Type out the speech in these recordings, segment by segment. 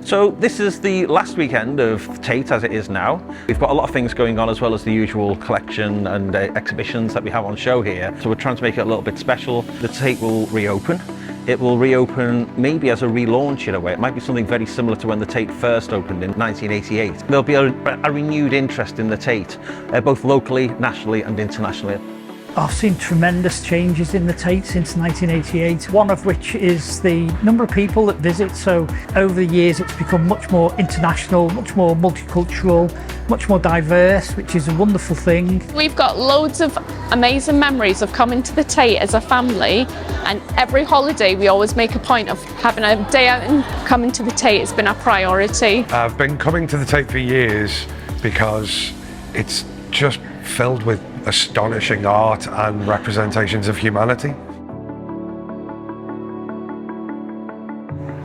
So this is the last weekend of Tate as it is now. We've got a lot of things going on, as well as the usual collection and exhibitions that we have on show here. So we're trying to make it a little bit special. The Tate will reopen. It will reopen maybe as a relaunch in a way. It might be something very similar to when the Tate first opened in 1988. There'll be a renewed interest in the Tate, both locally, nationally and internationally. I've seen tremendous changes in the Tate since 1988, one of which is the number of people that visit. So over the years it's become much more international, much more multicultural, much more diverse, which is a wonderful thing. We've got loads of amazing memories of coming to the Tate as a family, and every holiday we always make a point of having a day out and coming to the Tate. It's been our priority. I've been coming to the Tate for years because it's just filled with astonishing art and representations of humanity.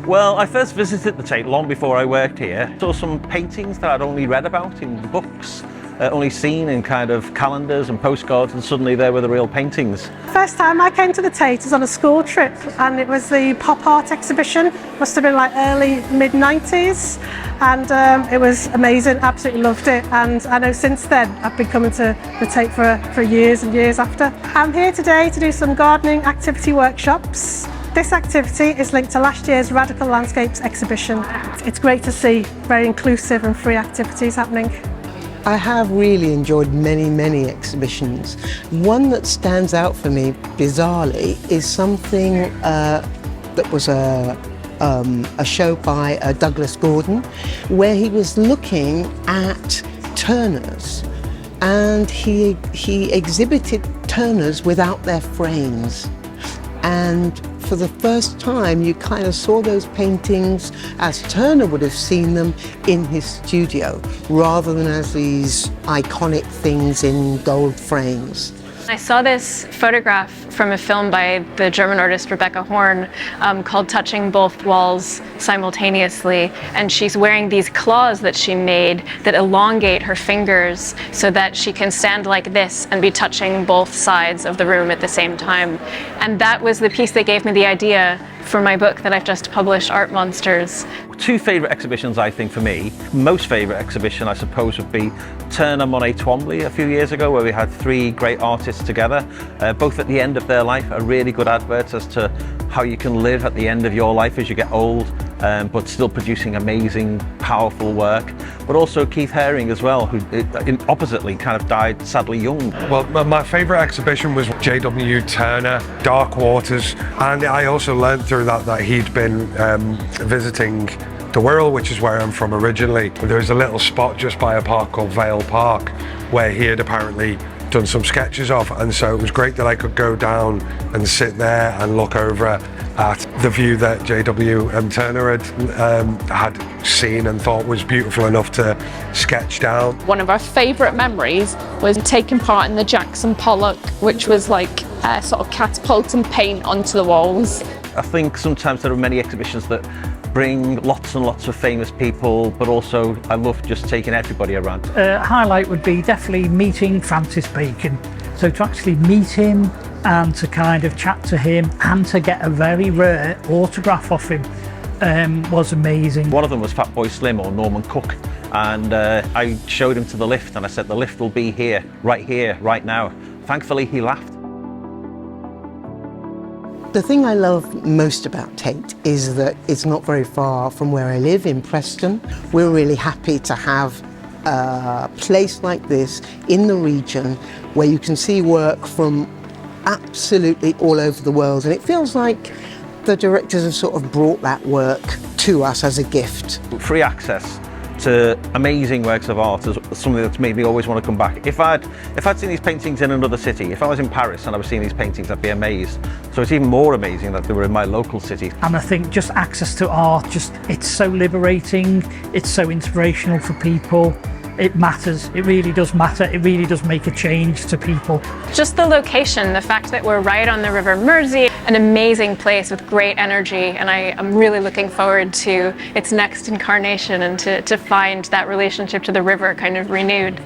Well, I first visited the Tate long before I worked here. Saw some paintings that I'd only read about in books, only seen in kind of calendars and postcards, and suddenly there were the real paintings. First time I came to the Tate was on a school trip, and it was the pop art exhibition. Must have been like early, mid-90s, and it was amazing, absolutely loved it. And I know since then I've been coming to the Tate for years and years after. I'm here today to do some gardening activity workshops. This activity is linked to last year's Radical Landscapes exhibition. It's great to see very inclusive and free activities happening. I have really enjoyed many exhibitions. One that stands out for me, bizarrely, is something that was a show by Douglas Gordon, where he was looking at turners, and he exhibited turners without their frames. And for the first time, you kind of saw those paintings as Turner would have seen them in his studio, rather than as these iconic things in gold frames. I saw this photograph from a film by the German artist Rebecca Horn called Touching Both Walls Simultaneously, and she's wearing these claws that she made that elongate her fingers so that she can stand like this and be touching both sides of the room at the same time. And that was the piece that gave me the idea for my book that I've just published, Art Monsters. Two favourite exhibitions, I think, for me. Most favourite exhibition, I suppose, would be Turner, Monet, Twombly a few years ago, where we had three great artists together, both at the end of their life, a really good advert as to how you can live at the end of your life as you get old, but still producing amazing, powerful work. But also Keith Haring as well, who oppositely kind of died sadly young. Well, my favourite exhibition was J.W. Turner, Dark Waters, and I also learned through that he'd been visiting the Wirral, which is where I'm from originally. There's a little spot just by a park called Vale Park where he had apparently done some sketches of, and so it was great that I could go down and sit there and look over at the view that J.W. Turner had seen and thought was beautiful enough to sketch down. One of our favourite memories was taking part in the Jackson Pollock, which was like sort of catapulting paint onto the walls. I think sometimes there are many exhibitions that bring lots and lots of famous people, but also I love just taking everybody around. Highlight would be definitely meeting Francis Bacon. So to actually meet him and to kind of chat to him and to get a very rare autograph off him was amazing. One of them was Fatboy Slim or Norman Cook, and I showed him to the lift and I said, the lift will be here, right now. Thankfully he laughed. The thing I love most about Tate is that it's not very far from where I live in Preston. We're really happy to have a place like this in the region where you can see work from absolutely all over the world, and it feels like the directors have sort of brought that work to us as a gift. Free access to amazing works of art is something that's made me always want to come back. If I'd seen these paintings in another city, if I was in Paris and I was seeing these paintings, I'd be amazed. So it's even more amazing that they were in my local city. And I think just access to art, it's so liberating, it's so inspirational for people. It matters, it really does matter, it really does make a change to people. Just the location, the fact that we're right on the River Mersey, an amazing place with great energy, and I'm really looking forward to its next incarnation and to find that relationship to the river kind of renewed.